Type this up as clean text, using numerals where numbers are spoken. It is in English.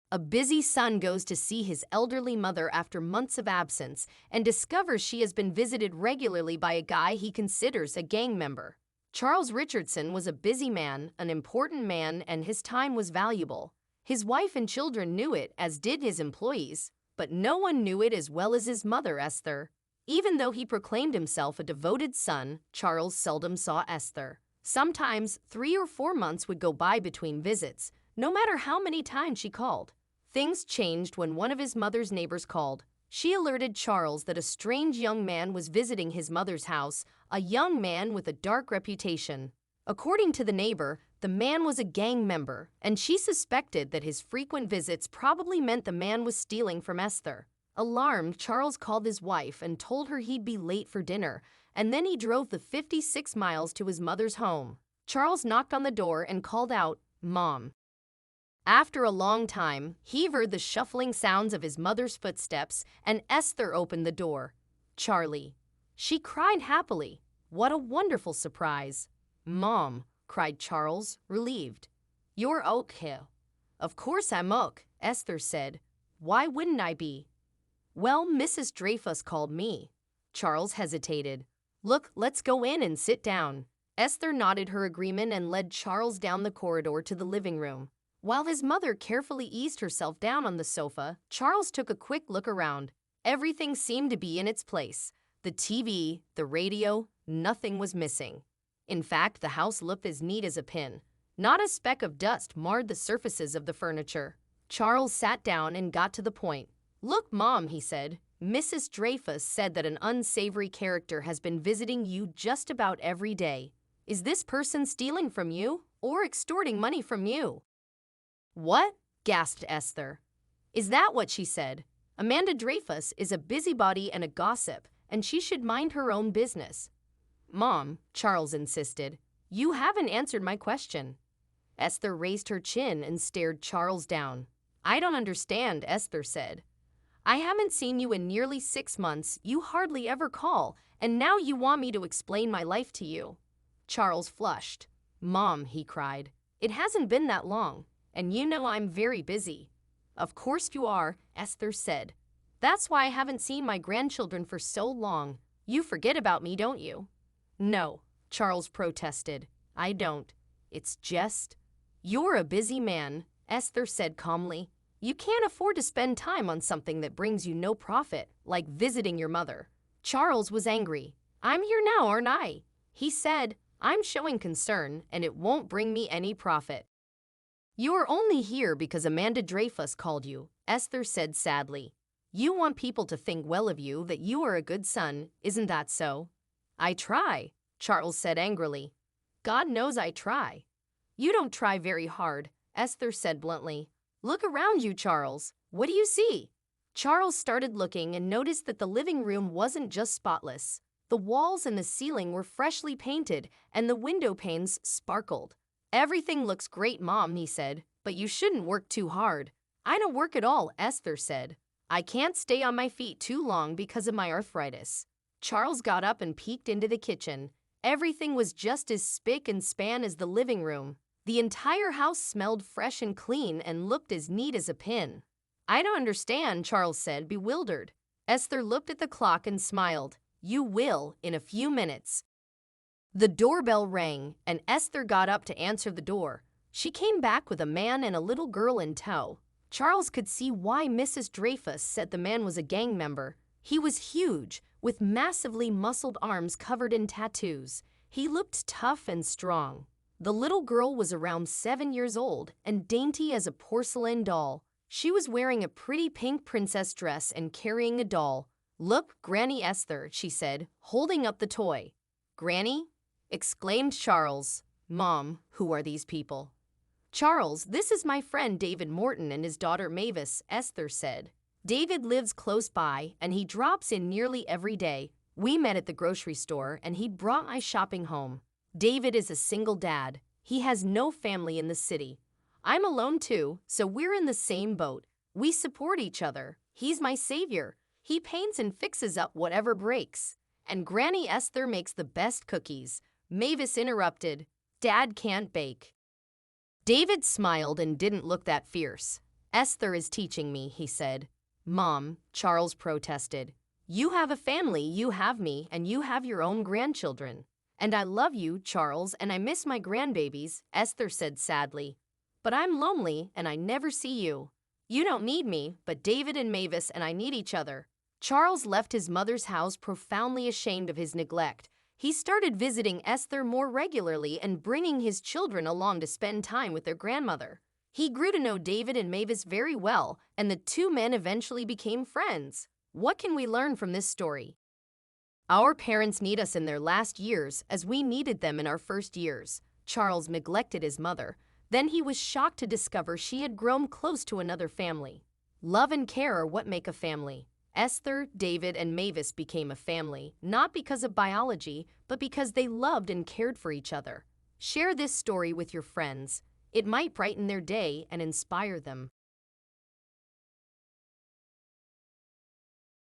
A busy son goes to see his elderly mother after months of absence and discovers she has been visited regularly by a guy he considers a gang member. Charles Richardson was a busy man, an important man, and his time was valuable. His wife and children knew it, as did his employees, but no one knew it as well as his mother, Esther. Even though he proclaimed himself a devoted son, Charles seldom saw Esther. Sometimes 3 or 4 months would go by between visits, no matter how many times she called. Things changed when one of his mother's neighbors called. She alerted Charles that a strange young man was visiting his mother's house, a young man with a dark reputation. According to the neighbor, the man was a gang member, and she suspected that his frequent visits probably meant the man was stealing from Esther. Alarmed, Charles called his wife and told her he'd be late for dinner, and then he drove the 56 miles to his mother's home. Charles knocked on the door and called out, "Mom." After a long time, he heard the shuffling sounds of his mother's footsteps, and Esther opened the door. "Charlie." She cried happily. "What a wonderful surprise." "Mom," cried Charles, relieved. "You're okay." "Of course I'm okay," Esther said. "Why wouldn't I be?" "Well, Mrs. Dreyfus called me." Charles hesitated. "Look, let's go in and sit down." Esther nodded her agreement and led Charles down the corridor to the living room. While his mother carefully eased herself down on the sofa, Charles took a quick look around. Everything seemed to be in its place. The TV, the radio, nothing was missing. In fact, the house looked as neat as a pin. Not a speck of dust marred the surfaces of the furniture. Charles sat down and got to the point. "Look, Mom," he said, "Mrs. Dreyfus said that an unsavory character has been visiting you just about every day. Is this person stealing from you or extorting money from you?" "What?" gasped Esther. "Is that what she said? Amanda Dreyfus is a busybody and a gossip, and she should mind her own business." "Mom," Charles insisted, "you haven't answered my question." Esther raised her chin and stared Charles down. "I don't understand," Esther said. "I haven't seen you in nearly 6 months, you hardly ever call, and now you want me to explain my life to you." Charles flushed. "Mom," he cried, "it hasn't been that long, and you know I'm very busy." "Of course you are," Esther said. "That's why I haven't seen my grandchildren for so long. You forget about me, don't you?" "No," Charles protested. "I don't. It's just—" "You're a busy man," Esther said calmly. "You can't afford to spend time on something that brings you no profit, like visiting your mother." Charles was angry. "I'm here now, aren't I?" he said. "I'm showing concern, and it won't bring me any profit." "You're only here because Amanda Dreyfus called you," Esther said sadly. "You want people to think well of you, that you are a good son, isn't that so?" "I try," Charles said angrily. "God knows I try." "You don't try very hard," Esther said bluntly. "Look around you, Charles. What do you see?" Charles started looking and noticed that the living room wasn't just spotless. The walls and the ceiling were freshly painted, and the window panes sparkled. "Everything looks great, Mom," he said, "but you shouldn't work too hard." "I don't work at all," Esther said. "I can't stay on my feet too long because of my arthritis." Charles got up and peeked into the kitchen. Everything was just as spick and span as the living room. The entire house smelled fresh and clean and looked as neat as a pin. "I don't understand," Charles said, bewildered. Esther looked at the clock and smiled. "You will in a few minutes." The doorbell rang, and Esther got up to answer the door. She came back with a man and a little girl in tow. Charles could see why Mrs. Dreyfus said the man was a gang member. He was huge, with massively muscled arms covered in tattoos. He looked tough and strong. The little girl was around 7 years old and dainty as a porcelain doll. She was wearing a pretty pink princess dress and carrying a doll. "Look, Granny Esther," she said, holding up the toy. "Granny?" exclaimed Charles. "Mom, who are these people?" "Charles, this is my friend David Morton and his daughter Mavis," Esther said. "David lives close by, and he drops in nearly every day. We met at the grocery store, and he brought my shopping home. David is a single dad. He has no family in the city. I'm alone too, so we're in the same boat. We support each other. He's my savior. He paints and fixes up whatever breaks. And Granny Esther makes the best cookies." Mavis interrupted. "Dad can't bake." David smiled and didn't look that fierce. Esther is teaching me, he said. Mom, Charles protested. You have a family, you have me, and you have your own grandchildren. And I love you, Charles, and I miss my grandbabies, Esther said sadly. But I'm lonely, and I never see you. You don't need me, but David and Mavis and I need each other. Charles left his mother's house profoundly ashamed of his neglect. He started visiting Esther more regularly and bringing his children along to spend time with their grandmother. He grew to know David and Mavis very well, and the two men eventually became friends. What can we learn from this story? Our parents need us in their last years as we needed them in our first years. Charles neglected his mother. Then he was shocked to discover she had grown close to another family. Love and care are what make a family. Esther, David, and Mavis became a family, not because of biology, but because they loved and cared for each other. Share this story with your friends. It might brighten their day and inspire them.